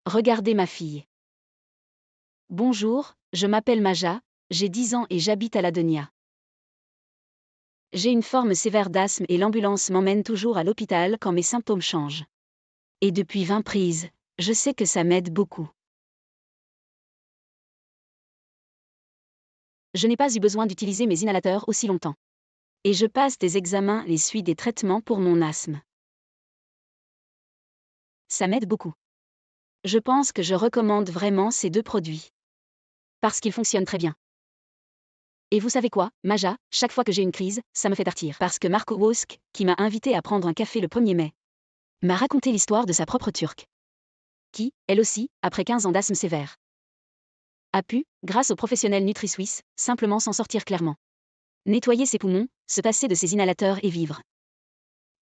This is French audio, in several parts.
Regardez ma fille. Bonjour, je m'appelle Maja, j'ai 10 ans et j'habite à Ladonia. J'ai une forme sévère d'asthme et l'ambulance m'emmène toujours à l'hôpital quand mes symptômes changent. Et depuis 20 prises, je sais que ça m'aide beaucoup. Je n'ai pas eu besoin d'utiliser mes inhalateurs aussi longtemps. Et je passe des examens et suis des traitements pour mon asthme. Ça m'aide beaucoup. Je pense que je recommande vraiment ces deux produits. Parce qu'ils fonctionnent très bien. Et vous savez quoi, Maja, chaque fois que j'ai une crise, ça me fait partir. Parce que Marco Wosk, qui m'a invité à prendre un café le 1er mai, m'a raconté l'histoire de sa propre Turque. Qui, elle aussi, après 15 ans d'asthme sévère, a pu, grâce aux professionnels NutriSuisse, simplement s'en sortir clairement. Nettoyer ses poumons, se passer de ses inhalateurs et vivre.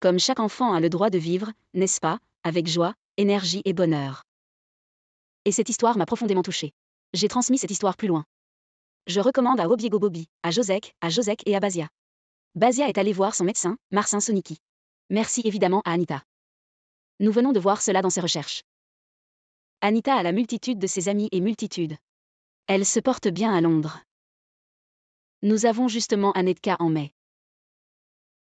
Comme chaque enfant a le droit de vivre, n'est-ce pas, avec joie, énergie et bonheur. Et cette histoire m'a profondément touchée. J'ai transmis cette histoire plus loin. Je recommande à Obiego Bobby, à Josek et à Basia. Basia est allé voir son médecin, Marcin Soniki. Merci évidemment à Anita. Nous venons de voir cela dans ses recherches. Anita a la multitude de ses amis et multitude. Elle se porte bien à Londres. Nous avons justement Anetka en mai.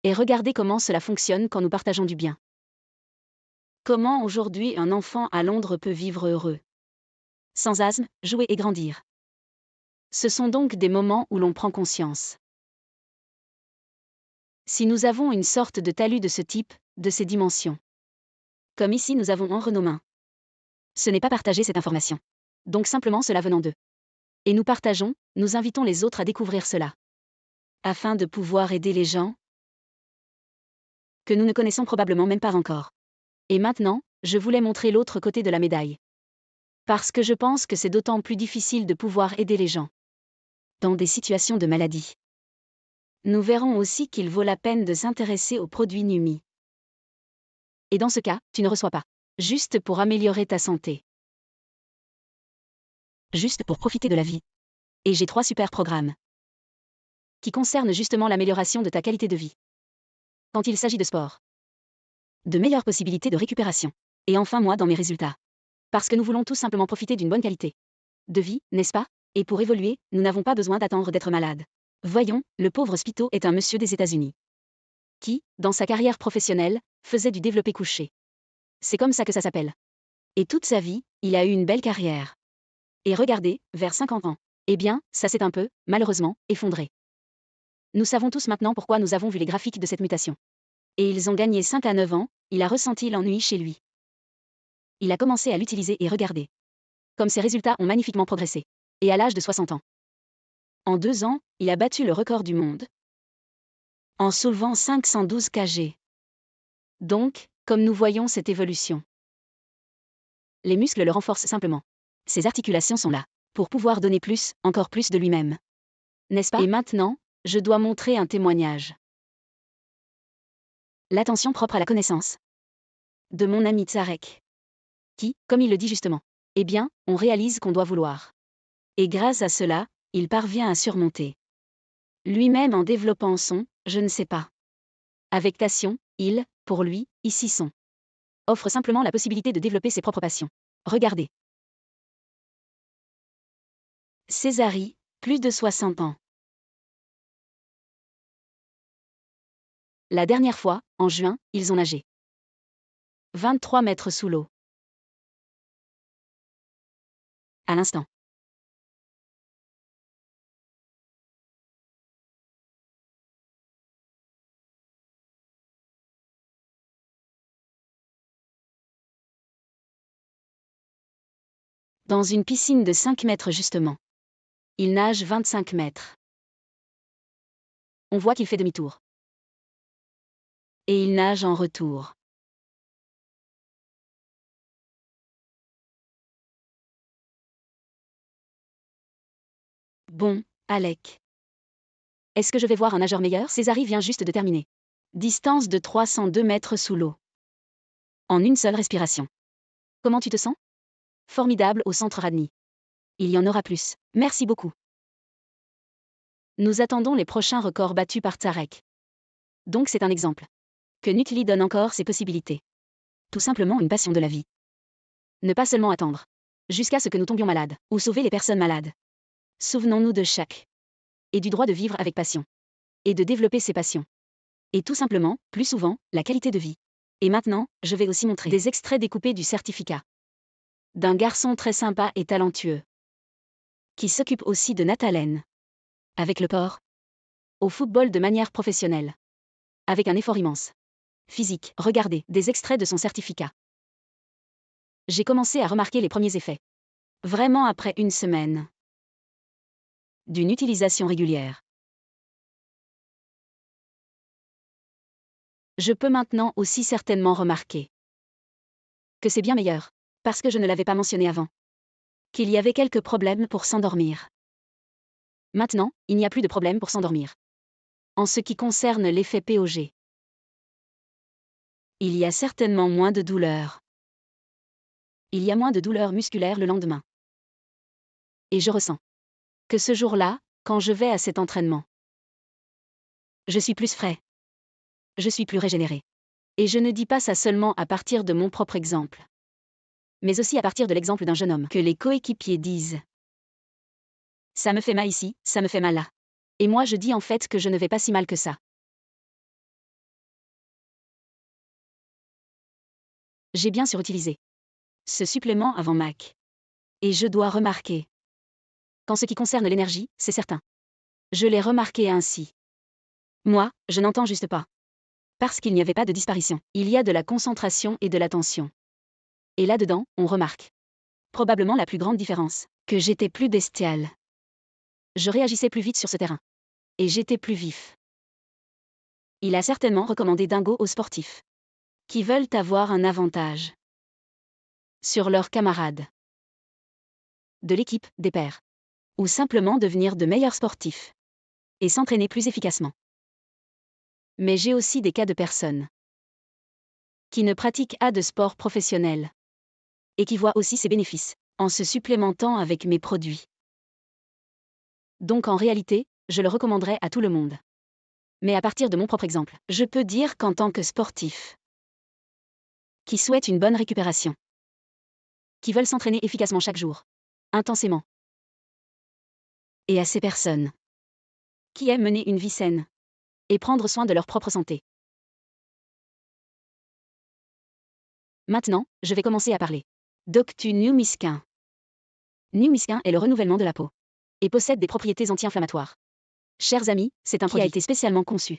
Et regardez comment cela fonctionne quand nous partageons du bien. Comment aujourd'hui un enfant à Londres peut vivre heureux. Sans asthme, jouer et grandir. Ce sont donc des moments où l'on prend conscience. Si nous avons une sorte de talus de ce type, de ces dimensions. Comme ici nous avons entre nos mains. Ce n'est pas partager cette information. Donc simplement cela venant d'eux. Et nous partageons, nous invitons les autres à découvrir cela. Afin de pouvoir aider les gens que nous ne connaissons probablement même pas encore. Et maintenant, je voulais montrer l'autre côté de la médaille. Parce que je pense que c'est d'autant plus difficile de pouvoir aider les gens dans des situations de maladie. Nous verrons aussi qu'il vaut la peine de s'intéresser aux produits Numi. Et dans ce cas, tu ne reçois pas. Juste pour améliorer ta santé. Juste pour profiter de la vie. Et j'ai 3 super programmes qui concernent justement l'amélioration de ta qualité de vie. Quand il s'agit de sport. De meilleures possibilités de récupération. Et enfin moi dans mes résultats. Parce que nous voulons tout simplement profiter d'une bonne qualité de vie, n'est-ce pas? Et pour évoluer, nous n'avons pas besoin d'attendre d'être malade. Voyons, le pauvre Spito est un monsieur des États-Unis qui, dans sa carrière professionnelle, faisait du développé couché. C'est comme ça que ça s'appelle. Et toute sa vie, il a eu une belle carrière. Et regardez, vers 50 ans. Eh bien, ça s'est un peu, malheureusement, effondré. Nous savons tous maintenant pourquoi nous avons vu les graphiques de cette mutation. Et ils ont gagné 5 à 9 ans, il a ressenti l'ennui chez lui. Il a commencé à l'utiliser et regardez. Comme ses résultats ont magnifiquement progressé. Et à l'âge de 60 ans. En 2 ans, il a battu le record du monde. En soulevant 512 kg. Donc, comme nous voyons cette évolution. Les muscles le renforcent simplement. Ses articulations sont là, pour pouvoir donner plus, encore plus de lui-même. N'est-ce pas? Et maintenant, je dois montrer un témoignage. L'attention propre à la connaissance. De mon ami Tsarek. Qui, comme il le dit justement, eh bien, on réalise qu'on doit vouloir. Et grâce à cela, il parvient à surmonter. Lui-même en développant son, je ne sais pas. Avec passion, il, pour lui, ici son. Offre simplement la possibilité de développer ses propres passions. Regardez. Césari, plus de 60 ans. La dernière fois, en juin, ils ont nagé 23 mètres sous l'eau. À l'instant. Dans une piscine de 5 mètres justement. Il nage 25 mètres. On voit qu'il fait demi-tour. Et il nage en retour. Bon, Alec. Est-ce que je vais voir un nageur meilleur? Césari vient juste de terminer. Distance de 302 mètres sous l'eau. En une seule respiration. Comment tu te sens? Formidable au centre Radny. Il y en aura plus. Merci beaucoup. Nous attendons les prochains records battus par Tarek. Donc c'est un exemple. Que Nutli donne encore ses possibilités. Tout simplement une passion de la vie. Ne pas seulement attendre jusqu'à ce que nous tombions malades, ou sauver les personnes malades. Souvenons-nous de chaque et du droit de vivre avec passion. Et de développer ses passions. Et tout simplement, plus souvent, la qualité de vie. Et maintenant, je vais aussi montrer des extraits découpés du certificat d'un garçon très sympa et talentueux, qui s'occupe aussi de Nathalène, avec le port, au football de manière professionnelle, avec un effort immense. Physique, regardez, des extraits de son certificat. J'ai commencé à remarquer les premiers effets. Vraiment après une semaine d'une utilisation régulière. Je peux maintenant aussi certainement remarquer que c'est bien meilleur, parce que je ne l'avais pas mentionné avant, qu'il y avait quelques problèmes pour s'endormir. Maintenant, il n'y a plus de problème pour s'endormir. En ce qui concerne l'effet POG, il y a certainement moins de douleurs. Il y a moins de douleurs musculaires le lendemain. Et je ressens que ce jour-là, quand je vais à cet entraînement, je suis plus frais. Je suis plus régénéré. Et je ne dis pas ça seulement à partir de mon propre exemple, mais aussi à partir de l'exemple d'un jeune homme que les coéquipiers disent. Ça me fait mal ici, ça me fait mal là. Et moi je dis en fait que je ne vais pas si mal que ça. J'ai bien surutilisé ce supplément avant Mac. Et je dois remarquer qu'en ce qui concerne l'énergie, c'est certain. Je l'ai remarqué ainsi. Moi, je n'entends juste pas. Parce qu'il n'y avait pas de disparition. Il y a de la concentration et de l'attention. Et là-dedans, on remarque probablement la plus grande différence, que j'étais plus bestial. Je réagissais plus vite sur ce terrain. Et j'étais plus vif. Il a certainement recommandé Dingo aux sportifs qui veulent avoir un avantage sur leurs camarades de l'équipe, des pairs, ou simplement devenir de meilleurs sportifs et s'entraîner plus efficacement. Mais j'ai aussi des cas de personnes qui ne pratiquent pas de sport professionnel et qui voient aussi ses bénéfices en se supplémentant avec mes produits. Donc en réalité, je le recommanderais à tout le monde. Mais à partir de mon propre exemple, je peux dire qu'en tant que sportif qui souhaite une bonne récupération, qui veulent s'entraîner efficacement chaque jour, intensément, et à ces personnes qui aiment mener une vie saine et prendre soin de leur propre santé. Maintenant, je vais commencer à parler d'Octu Numisquin. Numisquin est le renouvellement de la peau et possède des propriétés anti-inflammatoires. Chers amis, c'est un produit qui a été spécialement conçu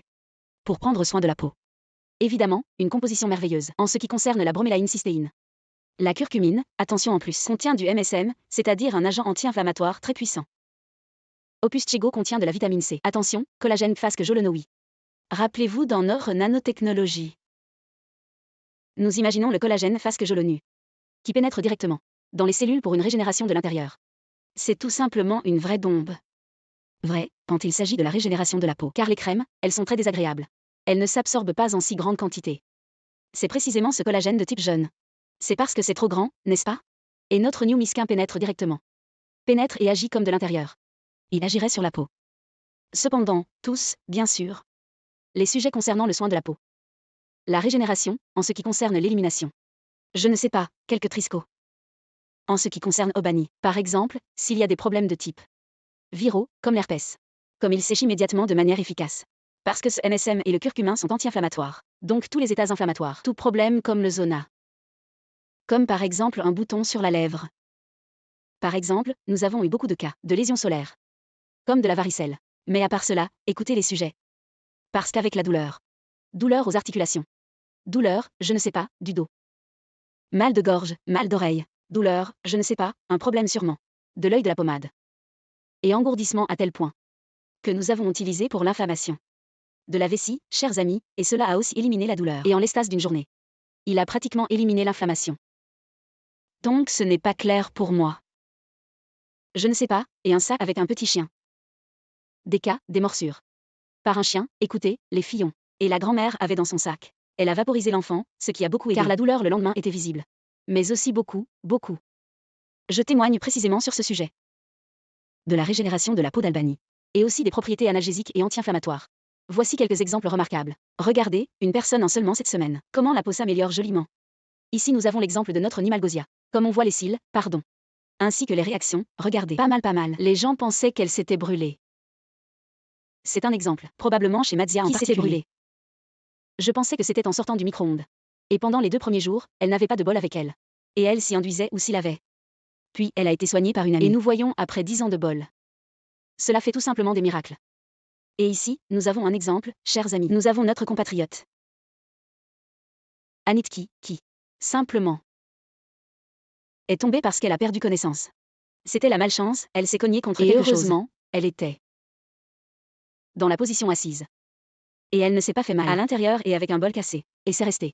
pour prendre soin de la peau. Évidemment, une composition merveilleuse en ce qui concerne la bromélaïne cystéine. La curcumine, attention en plus, contient du MSM, c'est-à-dire un agent anti-inflammatoire très puissant. Opus Chigo contient de la vitamine C. Attention, collagène Fasque Jolonoï. Rappelez-vous dans notre nanotechnologie. Nous imaginons le collagène Fasque Jolonu, qui pénètre directement dans les cellules pour une régénération de l'intérieur. C'est tout simplement une vraie bombe. Vrai, quand il s'agit de la régénération de la peau, car les crèmes, elles sont très désagréables. Elles ne s'absorbent pas en si grande quantité. C'est précisément ce collagène de type jaune. C'est parce que c'est trop grand, n'est-ce pas? Et notre Numisquin pénètre directement. Pénètre et agit comme de l'intérieur. Il agirait sur la peau. Cependant, tous, bien sûr, les sujets concernant le soin de la peau. La régénération, en ce qui concerne l'élimination. Je ne sais pas, quelques triscots. En ce qui concerne Obani, par exemple, s'il y a des problèmes de type viraux, comme l'herpès. Comme il sèche immédiatement de manière efficace. Parce que ce MSM et le curcumin sont anti-inflammatoires. Donc tous les états inflammatoires. Tout problème comme le zona. Comme par exemple un bouton sur la lèvre. Par exemple, nous avons eu beaucoup de cas de lésions solaires. Comme de la varicelle. Mais à part cela, écoutez les sujets. Parce qu'avec la douleur. Douleur aux articulations. Douleur, je ne sais pas, du dos. Mal de gorge, mal d'oreille. Douleur, je ne sais pas, un problème sûrement. De l'œil de la pommade. Et engourdissement à tel point que nous avons utilisé pour l'inflammation de la vessie, chers amis, et cela a aussi éliminé la douleur. Et en l'espace d'une journée, il a pratiquement éliminé l'inflammation. Donc ce n'est pas clair pour moi. Je ne sais pas, et un sac avec un petit chien. Des cas, des morsures. Par un chien, écoutez, les fillons. Et la grand-mère avait dans son sac. Elle a vaporisé l'enfant, ce qui a beaucoup aidé. Car la douleur le lendemain était visible. Mais aussi beaucoup, beaucoup. Je témoigne précisément sur ce sujet. De la régénération de la peau d'Albanie. Et aussi des propriétés analgésiques et anti-inflammatoires. Voici quelques exemples remarquables. Regardez, une personne en seulement cette semaine. Comment la peau s'améliore joliment. Ici nous avons l'exemple de notre Nimalgosia. Comme on voit les cils, pardon. Ainsi que les réactions, regardez. Pas mal. Les gens pensaient qu'elle s'était brûlée. C'est un exemple, probablement chez Mazia en particulier. Brûlée. Je pensais que c'était en sortant du micro-ondes. Et pendant les 2 premiers jours, elle n'avait pas de bol avec elle. Et elle s'y induisait ou s'y lavait. Puis, elle a été soignée par une amie. Et nous voyons après 10 ans de bol. Cela fait tout simplement des miracles. Et ici, nous avons un exemple, chers amis. Nous avons notre compatriote. Anitki, qui, simplement, est tombée parce qu'elle a perdu connaissance. C'était la malchance, elle s'est cognée contre quelque chose. Heureusement, elle était dans la position assise. Et elle ne s'est pas fait mal à l'intérieur et avec un bol cassé. Et c'est resté.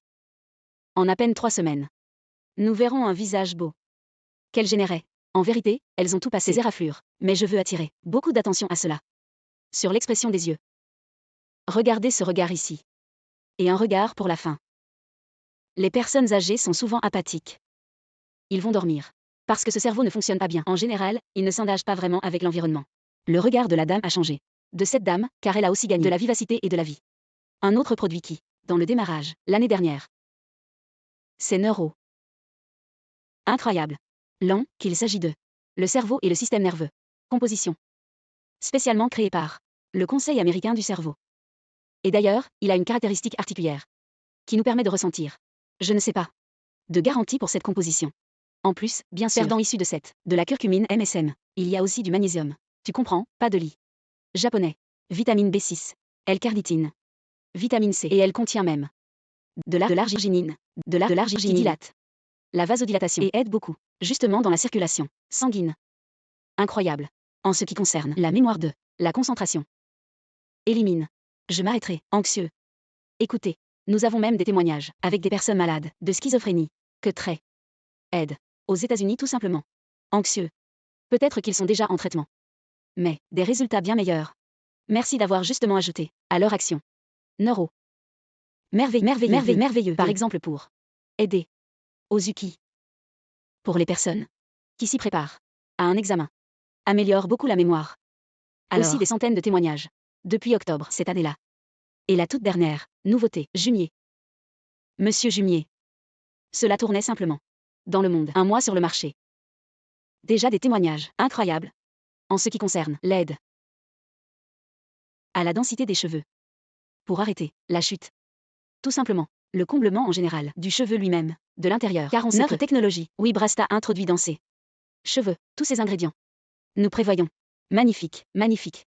En à peine 3 semaines. Nous verrons un visage beau. Qu'elle générait. En vérité, elles ont tout passé éraflures. Mais je veux attirer beaucoup d'attention à cela. Sur l'expression des yeux. Regardez ce regard ici. Et un regard pour la fin. Les personnes âgées sont souvent apathiques. Ils vont dormir. Parce que ce cerveau ne fonctionne pas bien. En général, il ne s'engage pas vraiment avec l'environnement. Le regard de la dame a changé. De cette dame, car elle a aussi gagné de la vivacité et de la vie. Un autre produit qui, dans le démarrage, l'année dernière, c'est Neuro. Incroyable. Lent, qu'il s'agit de le cerveau et le système nerveux. Composition. Spécialement créé par le Conseil américain du cerveau. Et d'ailleurs, il a une caractéristique particulière qui nous permet de ressentir, je ne sais pas, de garantie pour cette composition. En plus, bien sûr, perdant issu de la curcumine MSM, il y a aussi du magnésium. Tu comprends, pas de lit. Japonais. Vitamine B6. L-carnitine. Vitamine C. Et elle contient même de l'arginine. De l'arginine qui dilate la vasodilatation et aide beaucoup, justement dans la circulation sanguine. Incroyable. En ce qui concerne la mémoire de la concentration. Élimine. Je m'arrêterai. Anxieux. Écoutez. Nous avons même des témoignages avec des personnes malades de schizophrénie. Que très aide. Aux États-Unis tout simplement. Anxieux. Peut-être qu'ils sont déjà en traitement. Mais, des résultats bien meilleurs. Merci d'avoir justement ajouté à leur action. Neuro. Merveilleux. Par exemple pour aider aux UKI. Pour les personnes qui s'y préparent à un examen. Améliore beaucoup la mémoire. Alors, aussi des centaines de témoignages. Depuis octobre cette année-là. Et la toute dernière nouveauté, Jumier. Monsieur Jumier. Cela tournait simplement. Dans le monde, 1 mois sur le marché. Déjà des témoignages incroyables. En ce qui concerne l'aide à la densité des cheveux. Pour arrêter la chute. Tout simplement, le comblement en général du cheveu lui-même, de l'intérieur. Car on sait notre technologie, oui Brasta introduit dans ses cheveux, tous ces ingrédients. Nous prévoyons. Magnifique,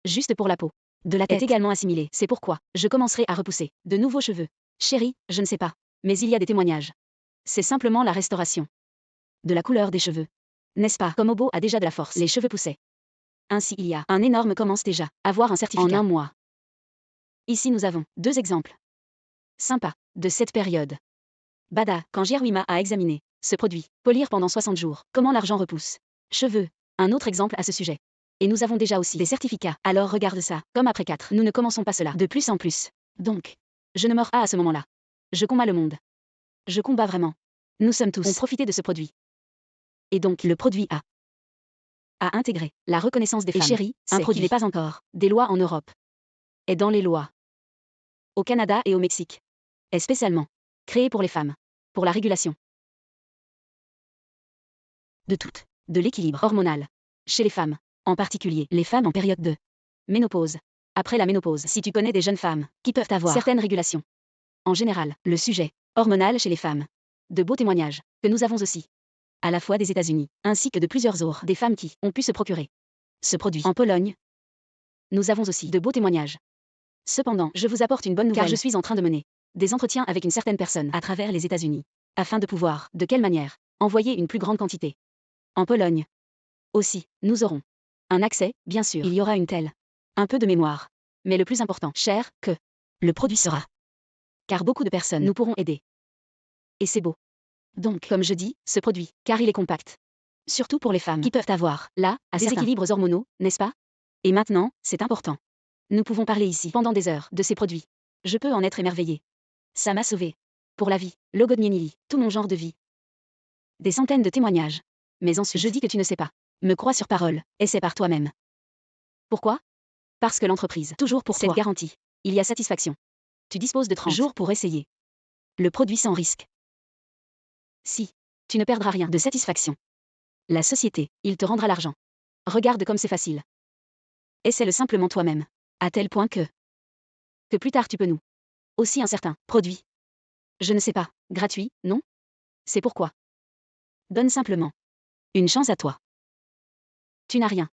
juste pour la peau. De la tête est également assimilée. C'est pourquoi je commencerai à repousser de nouveaux cheveux. Chérie, je ne sais pas. Mais il y a des témoignages. C'est simplement la restauration de la couleur des cheveux. N'est-ce pas? Comme Obo a déjà de la force, les cheveux poussaient. Ainsi il y a un énorme commence déjà à avoir un certificat en 1 mois. Ici nous avons 2 exemples. Sympa, de cette période. Bada, quand Jerwima a examiné ce produit, polir pendant 60 jours, comment l'argent repousse. Cheveux, un autre exemple à ce sujet. Et nous avons déjà aussi des certificats. Alors regarde ça, comme après 4, nous ne commençons pas cela de plus en plus. Donc, je ne meurs pas à ce moment-là. Je combats le monde. Je combats vraiment. Nous sommes tous profité de ce produit. Et donc, le produit a intégré la reconnaissance des femmes. Et chérie, un produit n'est pas encore des lois en Europe. Et dans les lois. Au Canada et au Mexique. Est spécialement créé pour les femmes. Pour la régulation de l'équilibre hormonal. Chez les femmes. En particulier, les femmes en période de ménopause. Après la ménopause, si tu connais des jeunes femmes qui peuvent avoir certaines régulations. En général, le sujet hormonal chez les femmes. De beaux témoignages que nous avons aussi. À la fois des États-Unis, ainsi que de plusieurs autres des femmes qui ont pu se procurer ce produit. En Pologne, nous avons aussi de beaux témoignages. Cependant, je vous apporte une bonne nouvelle car je suis en train de mener des entretiens avec une certaine personne à travers les États-Unis, afin de pouvoir, de quelle manière, envoyer une plus grande quantité. En Pologne aussi, nous aurons un accès, bien sûr, il y aura une telle, un peu de mémoire. Mais le plus important, cher, que le produit sera. Car beaucoup de personnes nous pourront aider. Et c'est beau. Donc, comme je dis, ce produit, car il est compact. Surtout pour les femmes qui peuvent avoir, là, à des équilibres hormonaux, n'est-ce pas? Et maintenant, c'est important. Nous pouvons parler ici, pendant des heures, de ces produits. Je peux en être émerveillée. Ça m'a sauvé. Pour la vie, Logodnienili, tout mon genre de vie. Des centaines de témoignages. Mais ensuite, je dis que tu ne sais pas. Me crois sur parole, essaie par toi-même. Pourquoi? Parce que l'entreprise, toujours pour cette garantie, il y a satisfaction. Tu disposes de 30 jours pour essayer le produit sans risque. Si. Tu ne perdras rien de satisfaction. La société, il te rendra l'argent. Regarde comme c'est facile. Essaie-le simplement toi-même. À tel point que plus tard tu peux nous. Aussi un certain produit. Je ne sais pas, gratuit, non? C'est pourquoi. Donne simplement une chance à toi. Tu n'as rien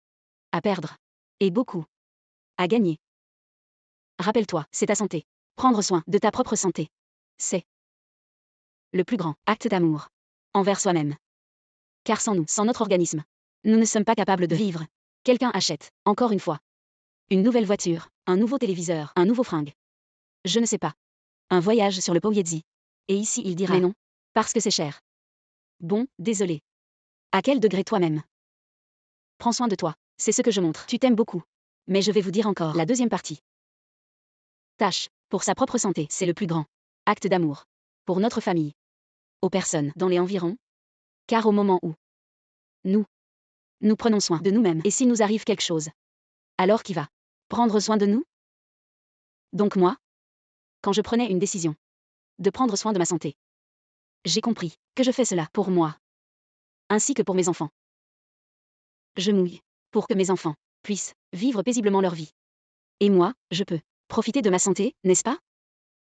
à perdre. Et beaucoup à gagner. Rappelle-toi, c'est ta santé. Prendre soin de ta propre santé. C'est le plus grand acte d'amour envers soi-même. Car sans nous, sans notre organisme, nous ne sommes pas capables de vivre. Quelqu'un achète, encore une fois, une nouvelle voiture, un nouveau téléviseur, un nouveau fringue. Je ne sais pas. Un voyage sur le Powiedzii. Et ici il dira mais non, parce que c'est cher. Bon, désolé. À quel degré toi-même? Prends soin de toi, c'est ce que je montre. Tu t'aimes beaucoup. Mais je vais vous dire encore la deuxième partie. Tâche, pour sa propre santé, c'est le plus grand acte d'amour. Pour notre famille. Aux personnes dans les environs. Car au moment où nous prenons soin de nous-mêmes, et s'il nous arrive quelque chose, alors qui va prendre soin de nous? Donc moi, quand je prenais une décision de prendre soin de ma santé, j'ai compris que je fais cela pour moi, ainsi que pour mes enfants. Je mouille pour que mes enfants puissent vivre paisiblement leur vie. Et moi, je peux profiter de ma santé, n'est-ce pas?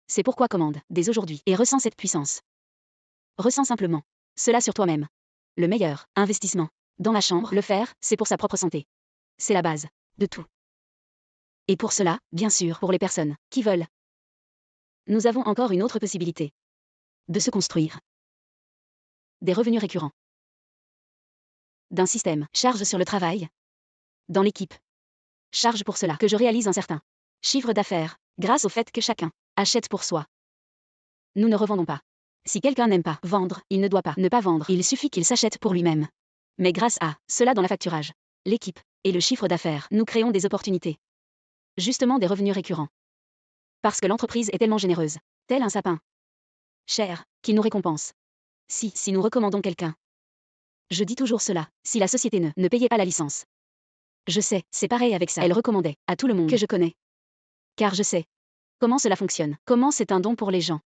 C'est pourquoi commande dès aujourd'hui et ressens cette puissance. Ressens simplement cela sur toi-même. Le meilleur investissement dans ma chambre, le faire, c'est pour sa propre santé. C'est la base de tout. Et pour cela, bien sûr, pour les personnes qui veulent. Nous avons encore une autre possibilité de se construire des revenus récurrents. D'un système, charge sur le travail. Dans l'équipe. Charge pour cela que je réalise un certain chiffre d'affaires, grâce au fait que chacun achète pour soi. Nous ne revendons pas. Si quelqu'un n'aime pas vendre, il ne doit pas ne pas vendre, il suffit qu'il s'achète pour lui-même. Mais grâce à cela dans la facturage, l'équipe et le chiffre d'affaires, nous créons des opportunités. Justement des revenus récurrents. Parce que l'entreprise est tellement généreuse, tel un sapin cher, qui nous récompense. Si nous recommandons quelqu'un. Je dis toujours cela, si la société ne payait pas la licence. Je sais, c'est pareil avec ça. Elle recommandait à tout le monde que je connais. Car je sais comment cela fonctionne, comment c'est un don pour les gens.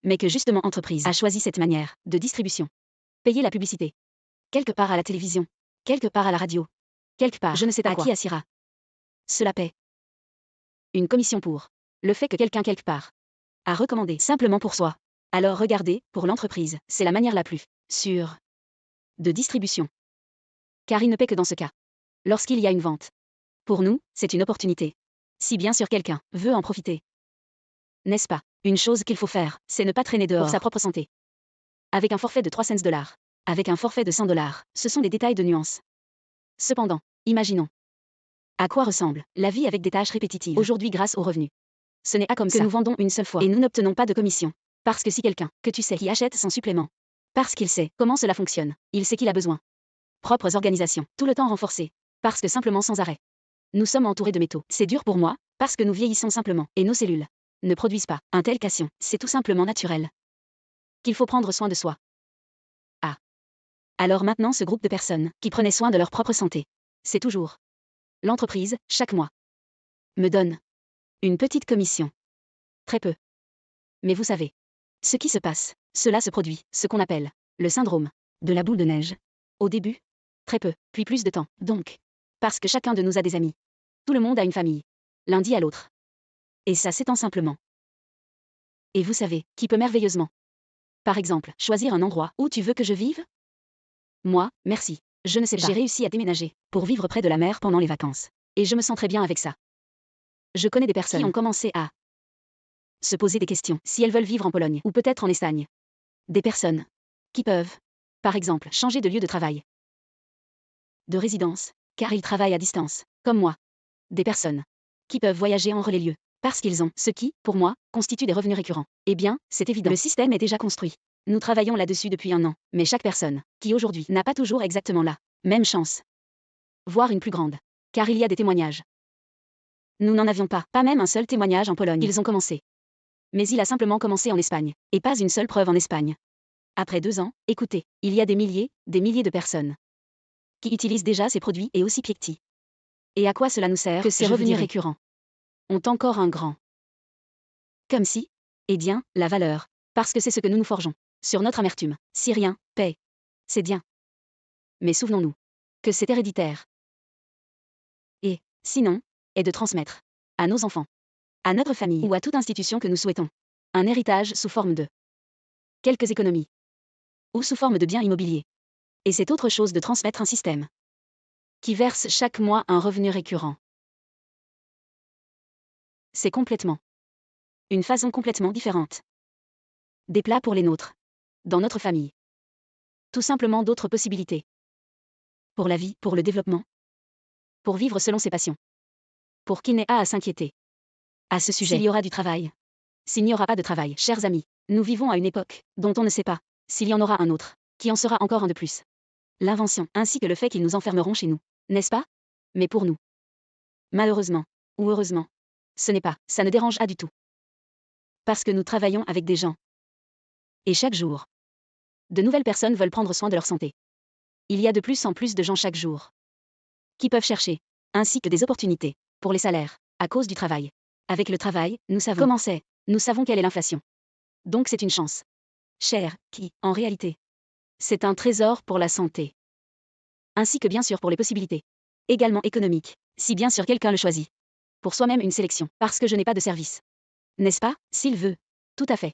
Mais que justement entreprise a choisi cette manière de distribution. Payer la publicité. Quelque part à la télévision, quelque part à la radio, quelque part, je ne sais pas à quoi. Qui assira. Cela paie une commission pour le fait que quelqu'un quelque part a recommandé simplement pour soi. Alors regardez, pour l'entreprise, c'est la manière la plus sûre de distribution. Car il ne paie que dans ce cas. Lorsqu'il y a une vente. Pour nous, c'est une opportunité. Si bien sûr quelqu'un veut en profiter. N'est-ce pas? Une chose qu'il faut faire, c'est ne pas traîner dehors pour sa propre santé. Avec un forfait de 300 $, avec un forfait de 100 $, ce sont des détails de nuances. Cependant, imaginons. À quoi ressemble la vie avec des tâches répétitives aujourd'hui grâce aux revenus? Ce n'est pas comme que nous vendons une seule fois et nous n'obtenons pas de commission. Parce que si quelqu'un, que tu sais, qui achète sans supplément, parce qu'il sait comment cela fonctionne, il sait qu'il a besoin. Propres organisations, tout le temps renforcées. Parce que simplement sans arrêt. Nous sommes entourés de métaux. C'est dur pour moi, parce que nous vieillissons simplement, et nos cellules ne produisent pas un tel cation. C'est tout simplement naturel. Qu'il faut prendre soin de soi. Ah. Alors maintenant ce groupe de personnes, qui prenaient soin de leur propre santé. C'est toujours. L'entreprise, chaque mois. Me donne. Une petite commission. Très peu. Mais vous savez. Ce qui se passe, cela se produit, ce qu'on appelle le syndrome de la boule de neige. Au début, très peu, puis plus de temps. Donc, parce que chacun de nous a des amis. Tout le monde a une famille. L'un dit à l'autre. Et ça s'étend simplement. Et vous savez, qui peut merveilleusement. Par exemple, choisir un endroit où tu veux que je vive? Moi, merci. Je ne sais pas. J'ai réussi à déménager pour vivre près de la mer pendant les vacances. Et je me sens très bien avec ça. Je connais des personnes qui ont commencé à se poser des questions si elles veulent vivre en Pologne ou peut-être en Espagne. Des personnes qui peuvent, par exemple, changer de lieu de travail, de résidence, car ils travaillent à distance, comme moi. Des personnes qui peuvent voyager entre les lieux, parce qu'ils ont ce qui, pour moi, constitue des revenus récurrents. Eh bien, c'est évident. Le système est déjà construit. Nous travaillons là-dessus depuis 1 an, mais chaque personne, qui aujourd'hui n'a pas toujours exactement la même chance, voire une plus grande, car il y a des témoignages. Nous n'en avions pas même un seul témoignage en Pologne. Ils ont commencé. Mais il a simplement commencé en Espagne, et pas une seule preuve en Espagne. Après 2 ans, écoutez, il y a des milliers de personnes qui utilisent déjà ces produits et aussi Piecti. Et à quoi cela nous sert que ces revenus récurrents ont encore un grand. Comme si, eh bien, la valeur, parce que c'est ce que nous nous forgeons. sur notre amertume. Si rien, paix. C'est bien. Mais souvenons-nous que c'est héréditaire. Et, sinon, est de transmettre à nos enfants, à notre famille ou à toute institution que nous souhaitons un héritage sous forme de quelques économies ou sous forme de biens immobiliers. Et c'est autre chose de transmettre un système qui verse chaque mois un revenu récurrent. C'est complètement une façon complètement différente. Des plats pour les nôtres, dans notre famille. Tout simplement d'autres possibilités. Pour la vie, pour le développement. Pour vivre selon ses passions. Pour qui n'ait à s'inquiéter à ce sujet. S'il y aura du travail. S'il n'y aura pas de travail, chers amis, nous vivons à une époque dont on ne sait pas s'il y en aura un autre, qui en sera encore un de plus. L'invention, ainsi que le fait qu'ils nous enfermeront chez nous, n'est-ce pas? Mais pour nous. Malheureusement, ou heureusement, ce n'est pas, ça ne dérange pas du tout. Parce que nous travaillons avec des gens. Et chaque jour, de nouvelles personnes veulent prendre soin de leur santé. Il y a de plus en plus de gens chaque jour qui peuvent chercher, ainsi que des opportunités, pour les salaires, à cause du travail. Avec le travail, nous savons comment c'est, nous savons quelle est l'inflation. Donc c'est une chance. Chère, qui, en réalité, c'est un trésor pour la santé. Ainsi que bien sûr pour les possibilités. Également économiques, si bien sûr quelqu'un le choisit. Pour soi-même une sélection, parce que je n'ai pas de service. N'est-ce pas, s'il veut? Tout à fait.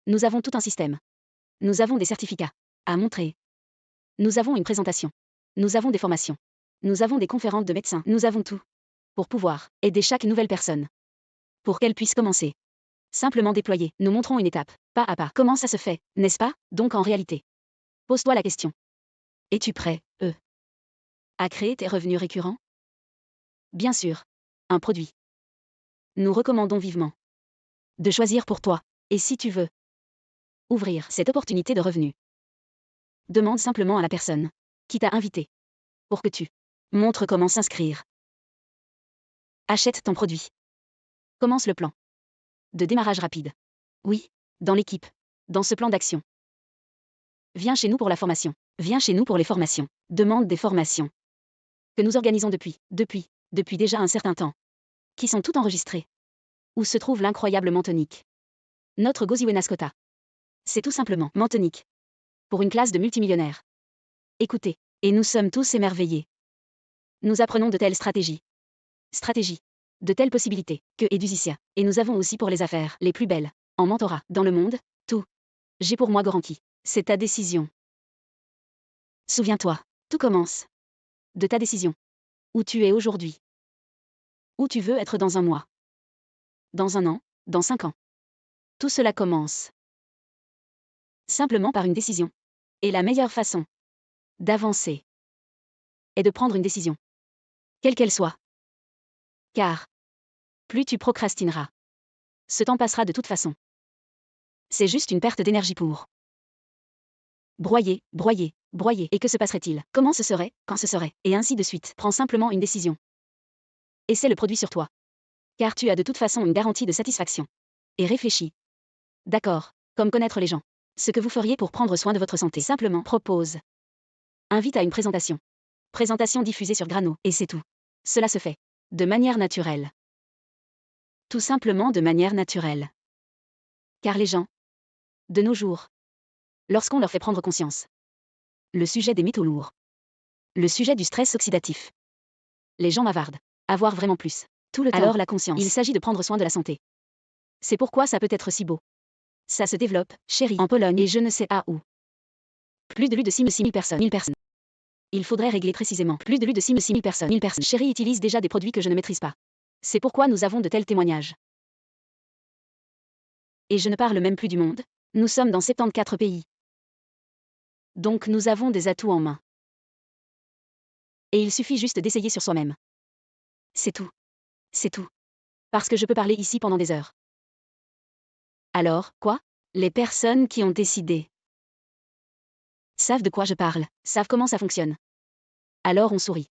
Nous avons tout un système. Nous avons des certificats à montrer. Nous avons une présentation. Nous avons des formations. Nous avons des conférences de médecins. Nous avons tout. Pour pouvoir aider chaque nouvelle personne. Pour qu'elle puisse commencer. Simplement déployer. Nous montrons une étape, pas à pas. Comment ça se fait, n'est-ce pas? Donc en réalité. Pose-toi la question. Es-tu prêt, à créer tes revenus récurrents? Bien sûr. Un produit. Nous recommandons vivement de choisir pour toi. Et si tu veux ouvrir cette opportunité de revenus, demande simplement à la personne qui t'a invité pour que tu montres comment s'inscrire. Achète ton produit. Commence le plan de démarrage rapide. Oui, dans l'équipe, dans ce plan d'action. Viens chez nous pour la formation. Viens chez nous pour les formations. Demande des formations que nous organisons depuis déjà un certain temps, qui sont toutes enregistrées. Où se trouve l'incroyable Mentonique? Notre Goziwenascota. C'est tout simplement Mentonique. Pour une classe de multimillionnaires. Écoutez, et nous sommes tous émerveillés. Nous apprenons de telles stratégies. De telles possibilités, que Edusicia. Et nous avons aussi pour les affaires les plus belles, en mentorat, dans le monde, tout. J'ai pour moi garanti. C'est ta décision. Souviens-toi, tout commence de ta décision. Où tu es aujourd'hui. Où tu veux être dans un mois. Dans un an, dans 5 ans. Tout cela commence simplement par une décision. Et la meilleure façon d'avancer est de prendre une décision. Quelle qu'elle soit. Car plus tu procrastineras, ce temps passera de toute façon. C'est juste une perte d'énergie pour broyer. Et que se passerait-il? Comment ce serait? Quand ce serait? Et ainsi de suite. Prends simplement une décision. Essaie le produit sur toi. Car tu as de toute façon une garantie de satisfaction. Et réfléchis. D'accord, comme connaître les gens. Ce que vous feriez pour prendre soin de votre santé. Simplement propose. Invite à une présentation. Présentation diffusée sur Grano. Et c'est tout. Cela se fait de manière naturelle. Tout simplement de manière naturelle. Car les gens, de nos jours, lorsqu'on leur fait prendre conscience, le sujet des métaux lourds, le sujet du stress oxydatif, les gens bavardent, avoir vraiment plus, tout le temps. Alors la conscience, il s'agit de prendre soin de la santé. C'est pourquoi ça peut être si beau. Ça se développe, chérie, en Pologne et je ne sais à où. Plus de 6 000 personnes. Il faudrait régler précisément. Plus de 6 000 personnes. Chérie utilise déjà des produits que je ne maîtrise pas. C'est pourquoi nous avons de tels témoignages. Et je ne parle même plus du monde. Nous sommes dans 74 pays. Donc nous avons des atouts en main. Et il suffit juste d'essayer sur soi-même. C'est tout. C'est tout. Parce que je peux parler ici pendant des heures. Alors, quoi? Les personnes qui ont décidé savent de quoi je parle, savent comment ça fonctionne. Alors on sourit.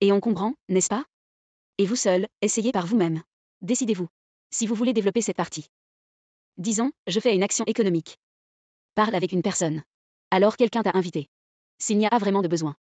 Et on comprend, n'est-ce pas? Et vous seul, essayez par vous-même. Décidez-vous. Si vous voulez développer cette partie. Disons, je fais une action économique. Parle avec une personne. Alors quelqu'un t'a invité. S'il n'y a pas vraiment de besoin.